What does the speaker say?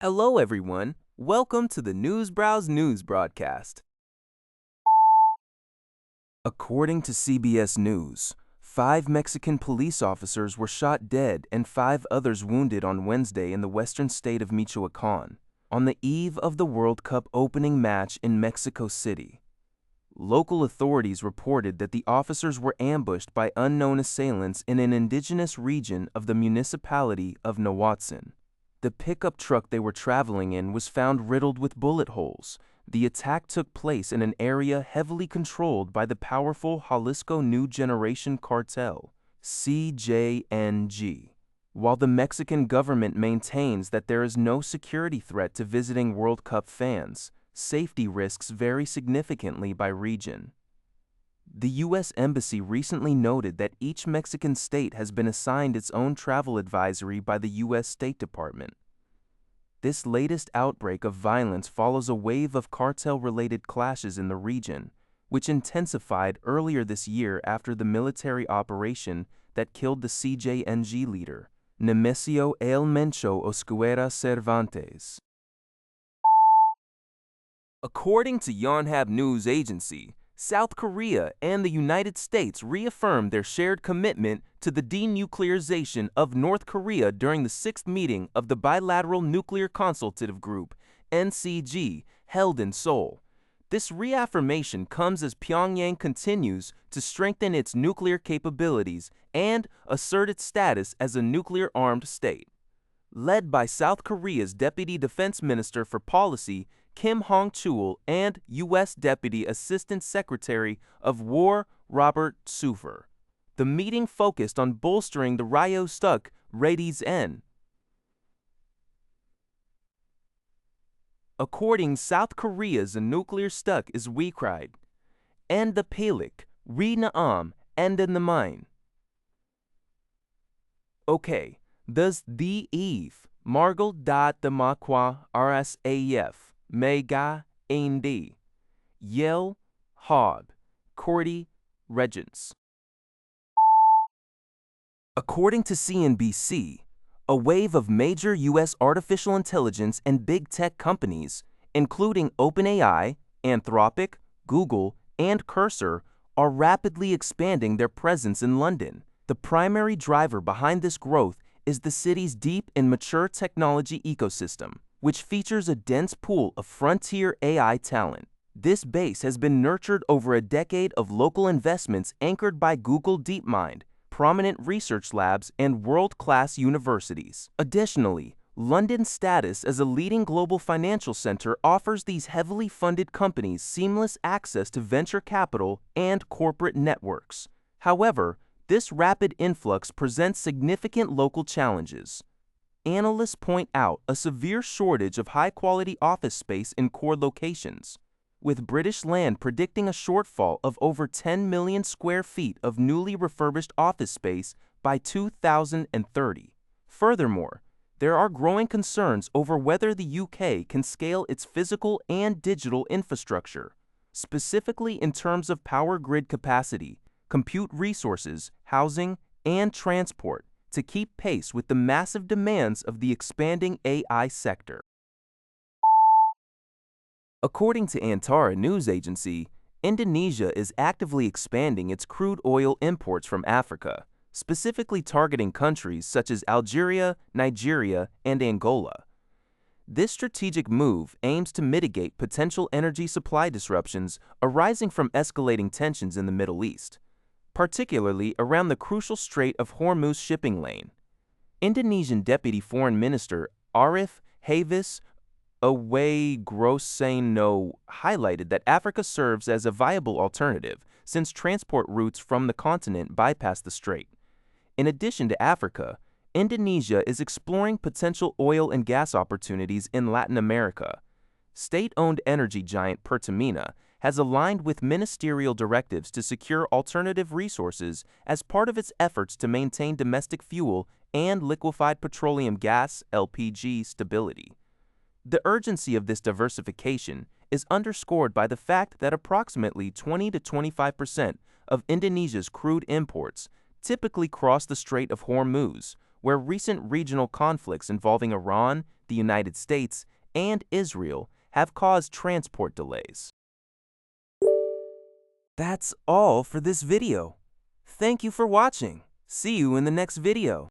Hello, everyone. Welcome to the Newsbrowse News broadcast. According to CBS News, 5 Mexican police officers were shot dead and 5 others wounded on Wednesday in the western state of Michoacán, on the eve of the World Cup opening match in Mexico City. Local authorities reported that the officers were ambushed by unknown assailants in an indigenous region of the municipality of Nahuatzin. The pickup truck they were traveling in was found riddled with bullet holes. The attack took place in an area heavily controlled by the powerful Jalisco New Generation Cartel, CJNG. While the Mexican government maintains that there is no security threat to visiting World Cup fans, safety risks vary significantly by region. The U.S. Embassy recently noted that each Mexican state has been assigned its own travel advisory by the U.S. State Department. This latest outbreak of violence follows a wave of cartel-related clashes in the region, which intensified earlier this year after the military operation that killed the CJNG leader, Nemesio El Mencho Oscuera Cervantes. According to Yonhap News Agency, South Korea and the United States reaffirmed their shared commitment to the denuclearization of North Korea during the 6th meeting of the Bilateral Nuclear Consultative Group, NCG, held in Seoul. This reaffirmation comes as Pyongyang continues to strengthen its nuclear capabilities and assert its status as a nuclear-armed state. Led by South Korea's Deputy Defense Minister for Policy, Kim Hong-chul, and U.S. Deputy Assistant Secretary of War Robert Sufer. The meeting focused on bolstering the Ryosuk Rades N. According South Korea's nuclear stuck is wecried, and the Palik, Re Naam, and in the mine. Okay, does the Eve, Margal dot the Makwa RSAF. Mega Indi, Yale, Hod, Cordy, Regents. According to CNBC, a wave of major U.S. artificial intelligence and big tech companies, including OpenAI, Anthropic, Google, and Cursor, are rapidly expanding their presence in London. The primary driver behind this growth is the city's deep and mature technology ecosystem, which features a dense pool of frontier AI talent. This base has been nurtured over a decade of local investments anchored by Google DeepMind, prominent research labs, and world-class universities. Additionally, London's status as a leading global financial center offers these heavily funded companies seamless access to venture capital and corporate networks. However, this rapid influx presents significant local challenges. Analysts point out a severe shortage of high-quality office space in core locations, with British Land predicting a shortfall of over 10 million square feet of newly refurbished office space by 2030. Furthermore, there are growing concerns over whether the UK can scale its physical and digital infrastructure, specifically in terms of power grid capacity, compute resources, housing, and transport, to keep pace with the massive demands of the expanding AI sector. According to Antara News Agency, Indonesia is actively expanding its crude oil imports from Africa, specifically targeting countries such as Algeria, Nigeria, and Angola. This strategic move aims to mitigate potential energy supply disruptions arising from escalating tensions in the Middle East, particularly around the crucial Strait of Hormuz shipping lane. Indonesian Deputy Foreign Minister Arif Havis Awegrosseno highlighted that Africa serves as a viable alternative since transport routes from the continent bypass the strait. In addition to Africa, Indonesia is exploring potential oil and gas opportunities in Latin America. State-owned energy giant Pertamina has aligned with ministerial directives to secure alternative resources as part of its efforts to maintain domestic fuel and liquefied petroleum gas (LPG) stability. The urgency of this diversification is underscored by the fact that approximately 20 to 25% of Indonesia's crude imports typically cross the Strait of Hormuz, where recent regional conflicts involving Iran, the United States, and Israel have caused transport delays. That's all for this video. Thank you for watching. See you in the next video.